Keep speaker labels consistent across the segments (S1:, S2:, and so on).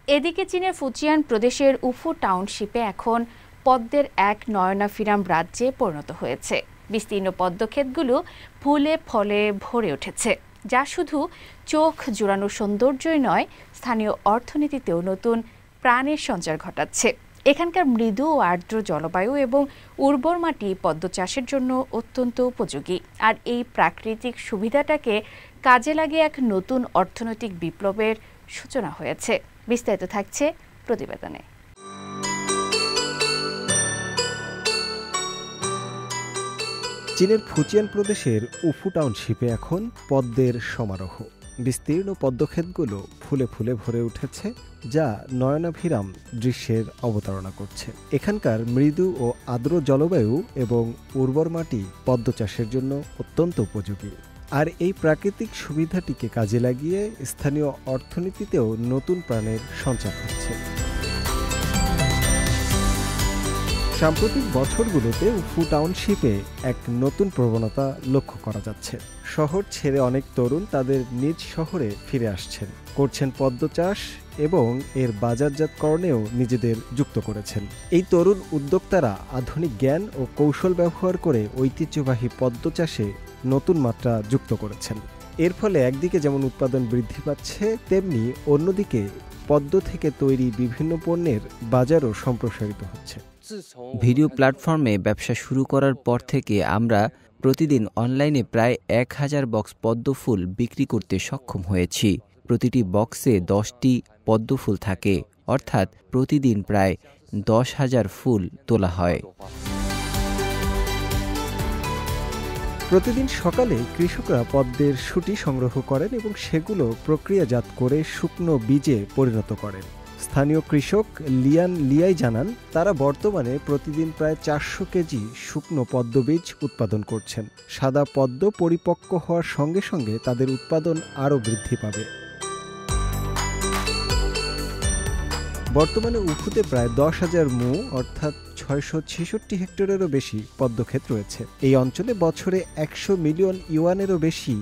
S1: এদিকে চীনের ফুজিয়ান প্রদেশের উফু টাউনশিপে এখন পদ্মের এক নয়নাভিরাম রাজ্যে পরিণত হয়েছে। বিস্তীর্ণ পদ্মক্ষেতগুলো ফুলে ফলে ভরে উঠেছে, যা শুধু চোখ জোড়ানো সৌন্দর্যই নয়, স্থানীয় অর্থনীতিতেও নতুন প্রাণের সঞ্চার ঘটাচ্ছে। এখানকার মৃদু ও আর্দ্র জলবায়ু এবং উর্বর মাটি পদ্ম চাষের জন্য অত্যন্ত উপযোগী। আর এই প্রাকৃতিক সুবিধাটাকে কাজে লাগিয়ে এক নতুন অর্থনৈতিক বিপ্লবের সূচনা হয়েছে। বিস্তারিত থাকছে প্রতিবেদনে।
S2: চীনের ফুজিয়ান প্রদেশের উফু টাউনশিপে এখন পদ্মের সমারোহ। বিস্তীর্ণ পদ্মক্ষেতগুলো ফুলে ফুলে ভরে উঠেছে, যা নয়নাভিরাম দৃশ্যের অবতারণা করছে। এখানকার মৃদু ও আর্দ্র জলবায়ু এবং উর্বর মাটি পদ্ম চাষের জন্য অত্যন্ত উপযোগী। আর এই প্রাকৃতিক সুবিধাটিকে কাজে লাগিয়ে স্থানীয় অর্থনীতিতেও নতুন প্রাণের সঞ্চার হচ্ছে। সাম্প্রতিক বছরগুলোতে উফু টাউনশিপে এক নতুন প্রবণতা লক্ষ্য করা যাচ্ছে। শহর ছেড়ে অনেক তরুণ তাদের নিজ শহরে ফিরে আসছেন, করছেন পদ্ম চাষ এবং এর বাজারজাতকরণেও নিজেদের যুক্ত করেছেন। এই তরুণ উদ্যোক্তারা আধুনিক জ্ঞান ও কৌশল ব্যবহার করে ঐতিহ্যবাহী পদ্ম চাষে নতুন মাত্রা যুক্ত করেছেন। এর ফলে একদিকে যেমন উৎপাদন বৃদ্ধি পাচ্ছে, তেমনি অন্যদিকে পদ্ম থেকে তৈরি বিভিন্ন পণ্যের বাজারও সম্প্রসারিত হচ্ছে।
S3: ভিডিও প্ল্যাটফর্মে ব্যবসা শুরু করার পর থেকে আমরা প্রতিদিন অনলাইনে প্রায় 1000 বক্স পদ্ম ফুল বিক্রি করতে সক্ষম হয়েছি। প্রতিটি বক্সে 10টি পদ্ম ফুল থাকে, অর্থাৎ প্রতিদিন প্রায় 10,000 ফুল তোলা হয়।
S2: প্রতিদিন সকালে কৃষকরা পদ্মের শুটি সংগ্রহ করেন এবং সেগুলো প্রক্রিয়াজাত করে শুকনো বীজে পরিণত করেন। স্থানীয় কৃষক লিয়ান লিয়াই জানান, তারা বর্তমানে প্রতিদিন প্রায় 400 কেজি শুকনো পদ্ম বীজ উৎপাদন করছেন। সাদা পদ্ম পরিপক্ক হওয়ার সঙ্গে সঙ্গে তাদের উৎপাদন আরও বৃদ্ধি পাবে। বর্তমানে উফুতে প্রায় 10,000 মু অর্থাৎ 666 হেক্টরেরও বেশি পদ্মক্ষেত রয়েছে। এই অঞ্চলে বছরে 100 মিলিয়ন ইউয়ানেরও বেশি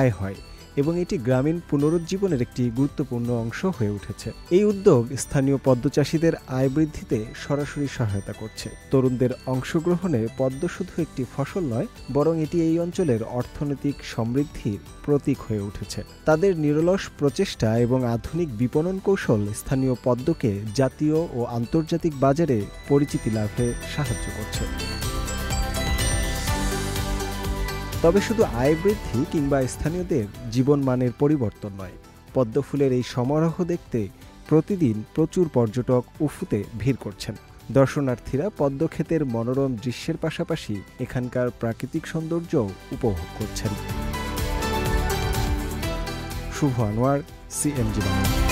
S2: আয় হয় এবং এটি গ্রামীণ পুনরুজ্জীবনের একটি গুরুত্বপূর্ণ অংশ হয়ে উঠেছে। এই উদ্যোগ স্থানীয় পদ্ম চাষীদের আয় বৃদ্ধিতে সরাসরি সহায়তা করছে। তরুণদের অংশগ্রহণে পদ্ম শুধু একটি ফসল নয়, বরং এটি এই অঞ্চলের অর্থনৈতিক সমৃদ্ধির প্রতীক হয়ে উঠেছে। তাদের নিরলস প্রচেষ্টা এবং আধুনিক বিপণন কৌশল স্থানীয় পদ্মকে জাতীয় ও আন্তর্জাতিক বাজারে পরিচিতি লাভে সাহায্য করছে। তবে শুধু আয় বৃদ্ধি কিংবা স্থানীয়দের জীবনমানের পরিবর্তন নয়, পদ্ম ফুলের এই সমারোহ দেখতে প্রতিদিন প্রচুর পর্যটক উফুতে ভিড় করছেন। দর্শনার্থীরা পদ্মক্ষেতের মনোরম দৃশ্যের পাশাপাশি এখানকার প্রাকৃতিক সৌন্দর্যও উপভোগ করছেন। শুভ আনোয়ার, CMG বাংলা।